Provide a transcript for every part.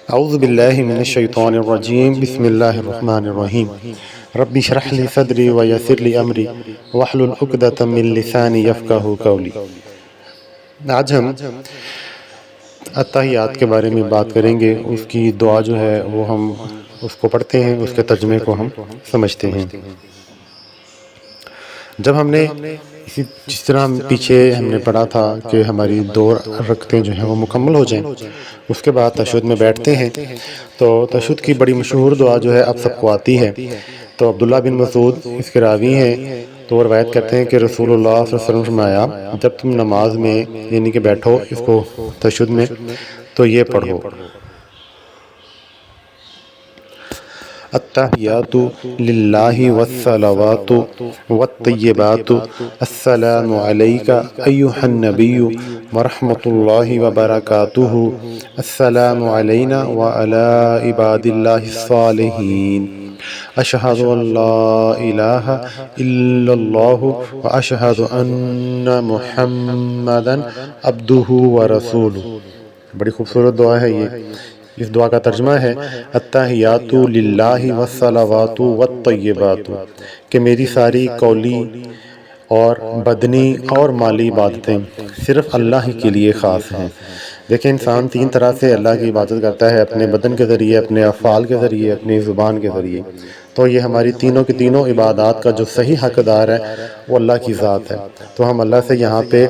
اعوذ باللہ من الشیطان الرجیم بسم اللہ الرحمن الرحیم رب اشرح لی صدری ویسر لی امری واحلل عقدۃ من لسانی یفقہوا قولی۔ آج ہم اتحیات کے بارے میں بات کریں گے۔ اس کی دعا جو ہے وہ ہم اس کو پڑھتے ہیں، اس کے ترجمے کو ہم سمجھتے ہیں۔ جب ہم نے جس طرح پیچھے ہم نے پڑھا تھا کہ ہماری دو رکعتیں جو ہیں وہ مکمل ہو جائیں، اس کے بعد تشہد میں بیٹھتے ہیں، تو تشہد کی بڑی مشہور دعا جو ہے اب سب کو آتی ہے۔ تو عبداللہ بن مسعود اس کے راوی ہیں، تو وہ روایت کرتے ہیں کہ رسول اللہ صلی اللہ علیہ وسلم فرمایا، جب تم نماز میں یعنی کہ بیٹھو اس کو تشہد میں، تو یہ پڑھو: التحیات للہ والصلوات والطیبات السلام علیک ایہا النبی ورحمۃ اللہ وبرکاتہ السلام علینا وعلی عباد اللہ الصالحین اشہد ان لا الہ الا اللہ واشہد ان محمدا عبدہ ورسولہ۔ بڑی خوبصورت دعا ہے یہ۔ اس دعا کا ترجمہ ہے التحیات للہ والصلوات والطیبات، کہ میری ساری قولی اور بدنی اور مالی عبادتیں صرف اللہ ہی کے لیے خاص ہیں۔ دیکھیں، انسان تین طرح سے اللہ کی عبادت کرتا ہے: اپنے بدن کے ذریعے، اپنے افعال کے ذریعے، اپنی زبان کے ذریعے۔ تو یہ ہماری تینوں کی تینوں عبادات کا جو صحیح حقدار ہے وہ اللہ کی ذات ہے۔ تو ہم اللہ سے یہاں پہ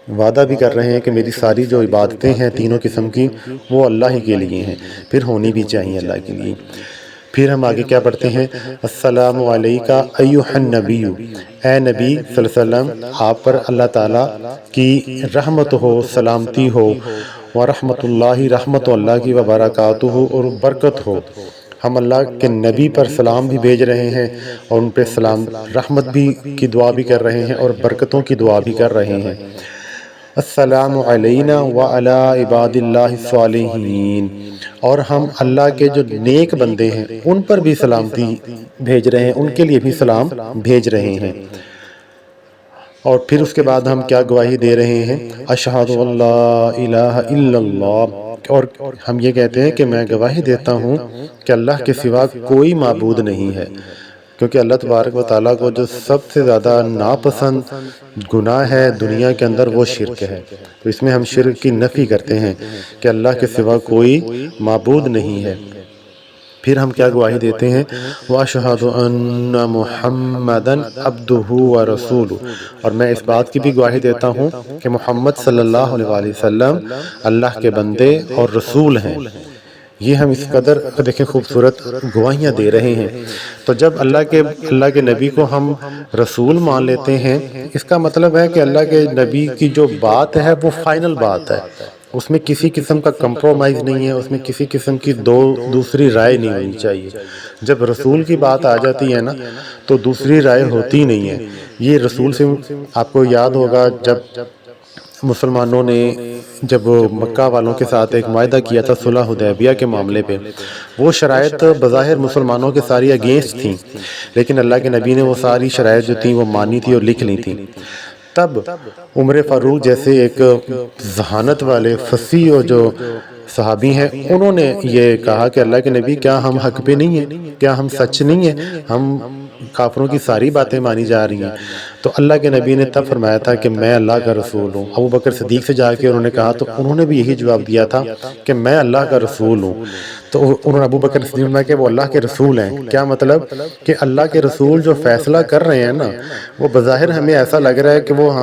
وعدہ بھی کر رہے ہیں کہ میری ساری جو عبادتیں ہیں تینوں قسم کی، وہ اللہ ہی کے لیے ہیں، پھر ہونی بھی چاہیے اللہ کے لیے۔ پھر ہم آگے کیا پڑھتے ہیں؟ السلام علیک ایھا النبی، اے نبی صلی اللہ علیہ وسلم، آپ پر اللہ تعالیٰ کی رحمت ہو، سلامتی ہو، ورحمۃ اللہ، رحمت اللہ کی، وبرکاتہ، اور برکت ہو۔ ہم اللہ کے نبی پر سلام بھی بھیج رہے ہیں، اور ان پہ سلام رحمت بھی کی دعا بھی کر رہے ہیں، اور برکتوں کی دعا بھی کر رہے ہیں۔ السلام علینا وعلی عباد اللہ الصالحین، اور ہم اللہ کے جو نیک بندے ہیں ان پر بھی سلامتی بھیج رہے ہیں، ان کے لیے بھی سلام بھیج رہے ہیں۔ اور پھر اس کے بعد ہم کیا گواہی دے رہے ہیں؟ اشہد ان لا الہ الا اللہ، اور ہم یہ کہتے ہیں کہ میں گواہی دیتا ہوں کہ اللہ کے سوا کوئی معبود نہیں ہے، کیونکہ اللہ تبارک و تعالیٰ کو جو سب سے زیادہ ناپسند گناہ ہے دنیا کے اندر وہ شرک ہے۔ تو اس میں ہم شرک کی نفی کرتے ہیں کہ اللہ کے سوا کوئی معبود نہیں ہے۔ پھر ہم کیا گواہی دیتے ہیں؟ وَأَشْهَدُ أَنَّ مُحَمَّدًا عَبْدُهُ وَرَسُولُهُ، اور میں اس بات کی بھی گواہی دیتا ہوں کہ محمد صلی اللہ علیہ وآلہ وسلم اللہ کے بندے اور رسول ہیں۔ یہ ہم اس قدر دیکھیں خوبصورت گواہیاں دے رہے ہیں۔ تو جب اللہ کے نبی کو ہم رسول مان لیتے ہیں، اس کا مطلب ہے کہ اللہ کے نبی کی جو بات ہے وہ فائنل بات ہے، اس میں کسی قسم کا کمپرومائز نہیں ہے، اس میں کسی قسم کی دوسری رائے نہیں ہونی چاہیے۔ جب رسول کی بات آ جاتی ہے نا تو دوسری رائے ہوتی نہیں ہے۔ یہ رسول سے آپ کو یاد ہوگا جب مسلمانوں نے جب مکہ والوں کے ساتھ ایک معاہدہ کیا تھا صلح حدیبیہ کے معاملے پہ، وہ شرائط بظاہر مسلمانوں کے ساری اگینسٹ تھیں، لیکن اللہ کے نبی نے وہ ساری شرائط جو تھیں وہ مانی تھی اور لکھ لی تھیں۔ تب عمر فاروق جیسے ایک ذہانت والے فصیح اور جو صحابی ہیں، انہوں نے یہ کہا کہ اللہ کے نبی، کیا ہم حق پہ نہیں ہیں؟ کیا ہم سچ نہیں ہیں؟ ہم کافروں کی ساری باتیں مانی جا رہی ہیں۔ تو اللہ کے نبی نے تب فرمایا تھا کہ میں اللہ کا رسول ہوں۔ ابو بکر صدیق سے جا کے انہوں نے کہا تو انہوں نے بھی یہی جواب دیا تھا کہ میں اللہ کا رسول ہوں۔ تو انہوں نے ابو بکر صدیق نے فرمایا کہ وہ اللہ کے رسول ہیں۔ کیا مطلب؟ کہ اللہ کے رسول جو فیصلہ کر رہے ہیں نا، وہ بظاہر ہمیں ایسا لگ رہا ہے کہ وہ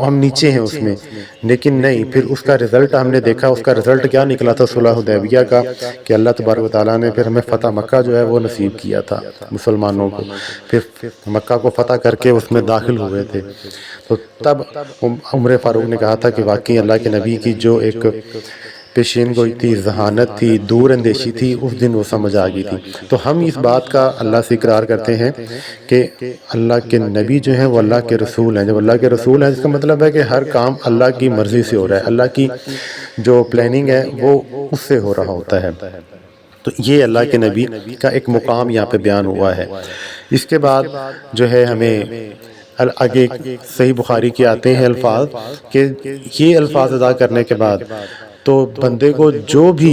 ہم نیچے ہیں اس میں، لیکن نہیں۔ پھر اس کا رزلٹ ہم نے دیکھا، اس کا رزلٹ کیا نکلا تھا صلح حدیبیہ کا، کہ اللہ تبارک و تعالیٰ نے پھر ہمیں فتح مکہ جو ہے وہ نصیب کیا تھا مسلمانوں کو۔ پھر مکہ کو فتح کر کے اس میں داخل ہوئے تھے۔ تو تب عمر فاروق نے کہا تھا کہ واقعی اللہ کے نبی کی جو ایک پیشین گوئی تھی، ذہانت تھی، دور اندیشی تھی، اس دن وہ سمجھ آ گئی تھی۔ تو ہم اس بات کا اللہ سے اقرار کرتے ہیں کہ اللہ کے نبی جو ہیں وہ اللہ کے رسول ہیں۔ جب اللہ کے رسول ہیں اس کا مطلب ہے کہ ہر کام اللہ کی مرضی سے ہو رہا ہے، اللہ کی جو پلاننگ ہے وہ اس سے ہو رہا ہوتا ہے۔ تو یہ اللہ کے نبی کا ایک مقام یہاں پہ بیان ہوا ہے۔ اس کے بعد جو ہے ہمیں آگے صحیح بخاری کے آتے ہیں الفاظ کہ یہ الفاظ ادا کرنے کے بعد تو بندے کو جو بھی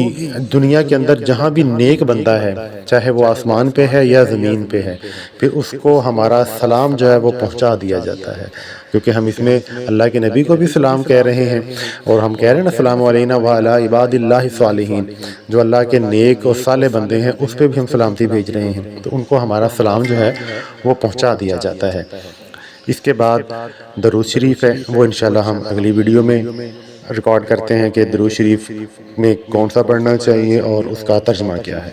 دنیا کے اندر جہاں بھی نیک بندہ ہے، چاہے وہ آسمان پہ ہے یا زمین پہ ہے، پھر اس کو ہمارا سلام جو ہے وہ پہنچا دیا جاتا ہے، کیونکہ ہم اس میں اللہ کے نبی کو بھی سلام کہہ رہے ہیں، اور ہم کہہ رہے ہیں نا سلام علینا وعلی عباد اللہ الصالحین، جو اللہ کے نیک اور صالح بندے ہیں اس پہ بھی ہم سلامتی بھیج رہے ہیں، تو ان کو ہمارا سلام جو ہے وہ پہنچا دیا جاتا ہے۔ اس کے بعد درود شریف ہے، وہ انشاءاللہ ہم اگلی ویڈیو میں ریکارڈ کرتے ہیں کہ درود شریف میں کون سا پڑھنا چاہیے اور اس کا ترجمہ کیا ہے۔